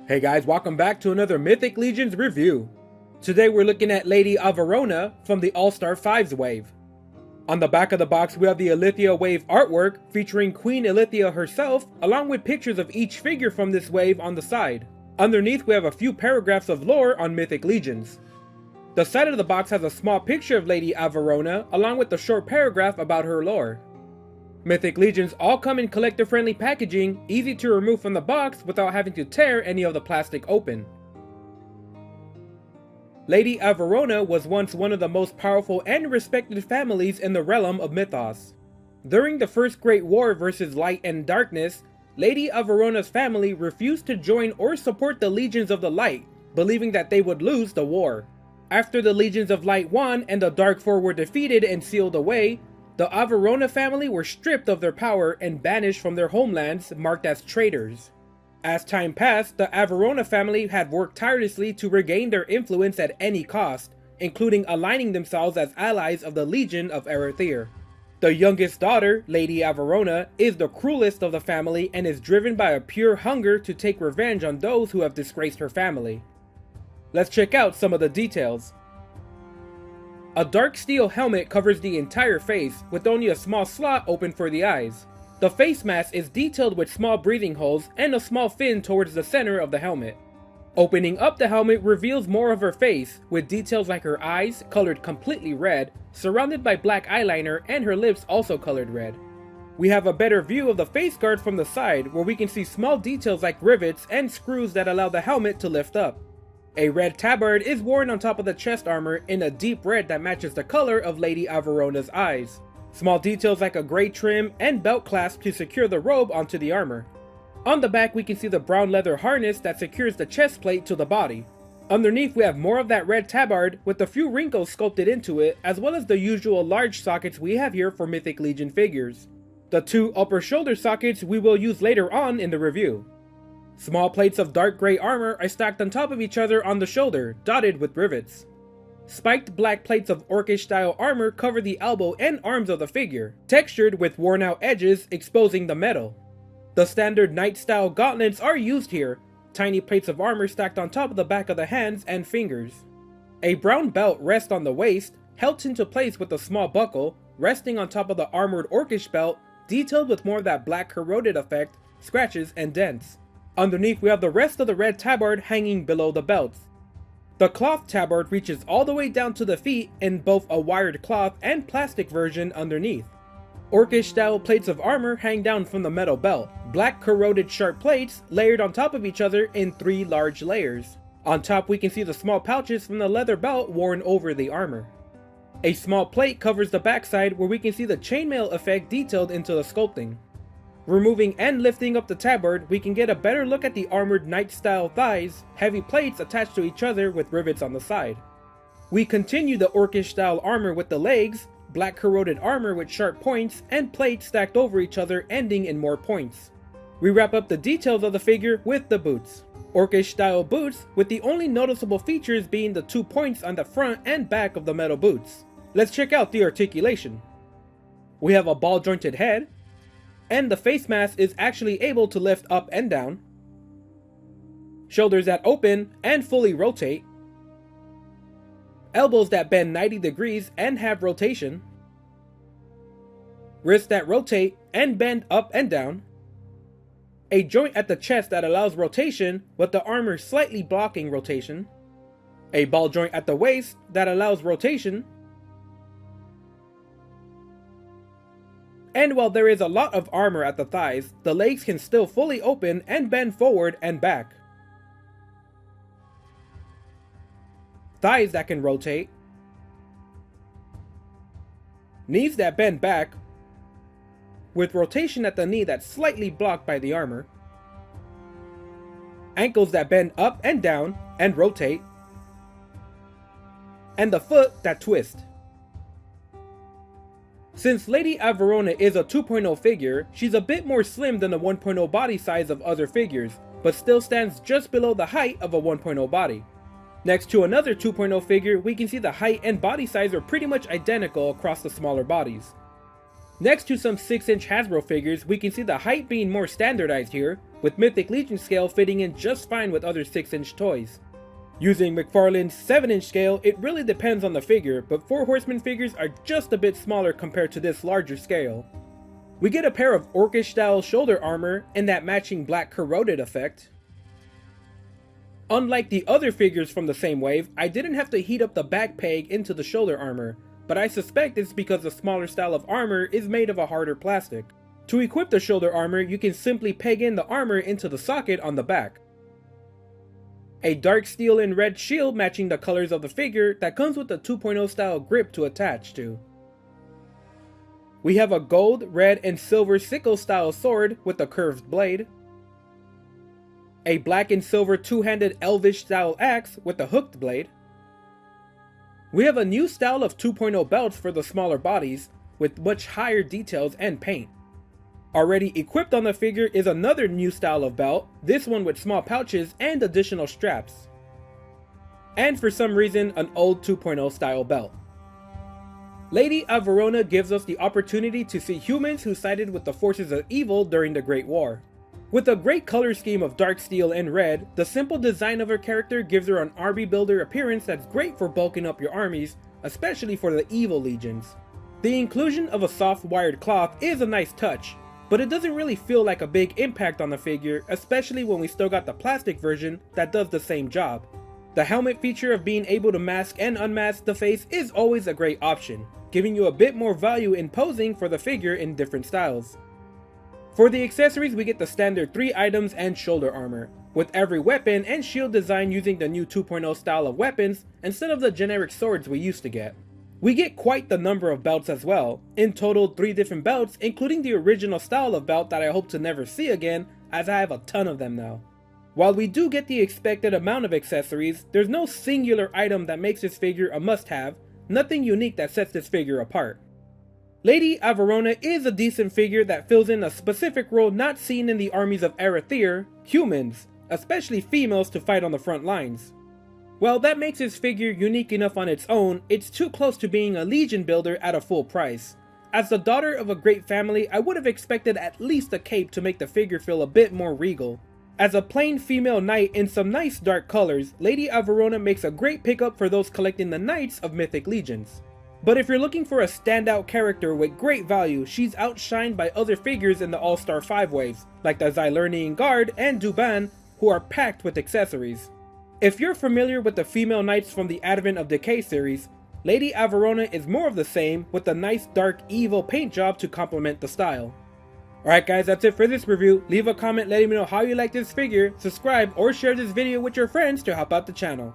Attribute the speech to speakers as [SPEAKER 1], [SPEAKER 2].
[SPEAKER 1] Hey guys, welcome back to another Mythic Legions review. Today we're looking at Lady Avarona from the All-Star 5s wave. On the back of the box we have the Arethyr wave artwork featuring Queen Arethyr herself, along with pictures of each figure from this wave on the side. Underneath we have a few paragraphs of lore on Mythic Legions. The side of the box has a small picture of Lady Avarona along with a short paragraph about her lore. Mythic Legions all come in collector-friendly packaging, easy to remove from the box without having to tear any of the plastic open. Lady Avarona was once one of the most powerful and respected families in the realm of mythos. During the First Great War versus Light and Darkness, Lady Avarona's family refused to join or support the Legions of the Light, believing that they would lose the war. After the Legions of Light won and the Dark Four were defeated and sealed away, the Avarona family were stripped of their power and banished from their homelands, marked as traitors. As time passed, the Avarona family had worked tirelessly to regain their influence at any cost, including aligning themselves as allies of the Legion of Arethyr. The youngest daughter, Lady Avarona, is the cruelest of the family and is driven by a pure hunger to take revenge on those who have disgraced her family. Let's check out some of the details. A dark steel helmet covers the entire face, with only a small slot open for the eyes. The face mask is detailed with small breathing holes and a small fin towards the center of the helmet. Opening up the helmet reveals more of her face, with details like her eyes, colored completely red, surrounded by black eyeliner, and her lips also colored red. We have a better view of the face guard from the side, where we can see small details like rivets and screws that allow the helmet to lift up. A red tabard is worn on top of the chest armor in a deep red that matches the color of Lady Avarona's eyes. Small details like a gray trim and belt clasp to secure the robe onto the armor. On the back we can see the brown leather harness that secures the chest plate to the body. Underneath we have more of that red tabard with a few wrinkles sculpted into it, as well as the usual large sockets we have here for Mythic Legion figures. The two upper shoulder sockets we will use later on in the review. Small plates of dark gray armor are stacked on top of each other on the shoulder, dotted with rivets. Spiked black plates of orcish style armor cover the elbow and arms of the figure, textured with worn out edges exposing the metal. The standard knight style gauntlets are used here, tiny plates of armor stacked on top of the back of the hands and fingers. A brown belt rests on the waist, held into place with a small buckle, resting on top of the armored orcish belt, detailed with more of that black corroded effect, scratches and dents. Underneath we have the rest of the red tabard hanging below the belts. The cloth tabard reaches all the way down to the feet in both a wired cloth and plastic version underneath. Orcish style plates of armor hang down from the metal belt, black corroded sharp plates layered on top of each other in 3 large layers. On top we can see the small pouches from the leather belt worn over the armor. A small plate covers the backside where we can see the chainmail effect detailed into the sculpting. Removing and lifting up the tabard, we can get a better look at the armored knight-style thighs, heavy plates attached to each other with rivets on the side. We continue the orcish-style armor with the legs, black corroded armor with sharp points, and plates stacked over each other ending in more points. We wrap up the details of the figure with the boots. Orcish-style boots, with the only noticeable features being the 2 points on the front and back of the metal boots. Let's check out the articulation. We have a ball-jointed head, and the face mask is actually able to lift up and down, shoulders that open and fully rotate, elbows that bend 90 degrees and have rotation, wrists that rotate and bend up and down, a joint at the chest that allows rotation with the armor slightly blocking rotation, a ball joint at the waist that allows rotation. And while there is a lot of armor at the thighs, the legs can still fully open and bend forward and back. Thighs that can rotate. Knees that bend back, with rotation at the knee that's slightly blocked by the armor. Ankles that bend up and down and rotate. And the foot that twists. Since Lady Avarona is a 2.0 figure, she's a bit more slim than the 1.0 body size of other figures, but still stands just below the height of a 1.0 body. Next to another 2.0 figure, we can see the height and body size are pretty much identical across the smaller bodies. Next to some 6-inch Hasbro figures, we can see the height being more standardized here, with Mythic Legion scale fitting in just fine with other 6-inch toys. Using McFarlane's 7-inch scale, it really depends on the figure, but 4 Horsemen figures are just a bit smaller compared to this larger scale. We get a pair of Orcish style shoulder armor and that matching black corroded effect. Unlike the other figures from the same wave, I didn't have to heat up the back peg into the shoulder armor, but I suspect it's because the smaller style of armor is made of a harder plastic. To equip the shoulder armor, you can simply peg in the armor into the socket on the back. A dark steel and red shield matching the colors of the figure that comes with a 2.0 style grip to attach to. We have a gold, red, and silver sickle style sword with a curved blade. A black and silver two-handed elvish style axe with a hooked blade. We have a new style of 2.0 belts for the smaller bodies with much higher details and paint. Already equipped on the figure is another new style of belt, this one with small pouches and additional straps. And for some reason, an old 2.0 style belt. Lady Avarona gives us the opportunity to see humans who sided with the forces of evil during the Great War. With a great color scheme of dark steel and red, the simple design of her character gives her an army builder appearance that's great for bulking up your armies, especially for the evil legions. The inclusion of a soft wired cloth is a nice touch, but it doesn't really feel like a big impact on the figure, especially when we still got the plastic version that does the same job. The helmet feature of being able to mask and unmask the face is always a great option, giving you a bit more value in posing for the figure in different styles. For the accessories, we get the standard 3 items and shoulder armor, with every weapon and shield design using the new 2.0 style of weapons instead of the generic swords we used to get. We get quite the number of belts as well, in total 3 different belts including the original style of belt that I hope to never see again as I have a ton of them now. While we do get the expected amount of accessories, there's no singular item that makes this figure a must-have, nothing unique that sets this figure apart. Lady Avarona is a decent figure that fills in a specific role not seen in the armies of Arethyr, humans, especially females to fight on the front lines. While that makes this figure unique enough on its own, it's too close to being a Legion builder at a full price. As the daughter of a great family, I would have expected at least a cape to make the figure feel a bit more regal. As a plain female knight in some nice dark colors, Lady Avarona makes a great pickup for those collecting the Knights of Mythic Legions. But if you're looking for a standout character with great value, she's outshined by other figures in the All-Star 5 waves, like the Xylonian Guard and Duban, who are packed with accessories. If you're familiar with the female knights from the Advent of Decay series, Lady Avarona is more of the same with a nice dark evil paint job to complement the style. Alright guys, that's it for this review. Leave a comment letting me know how you like this figure, subscribe or share this video with your friends to help out the channel.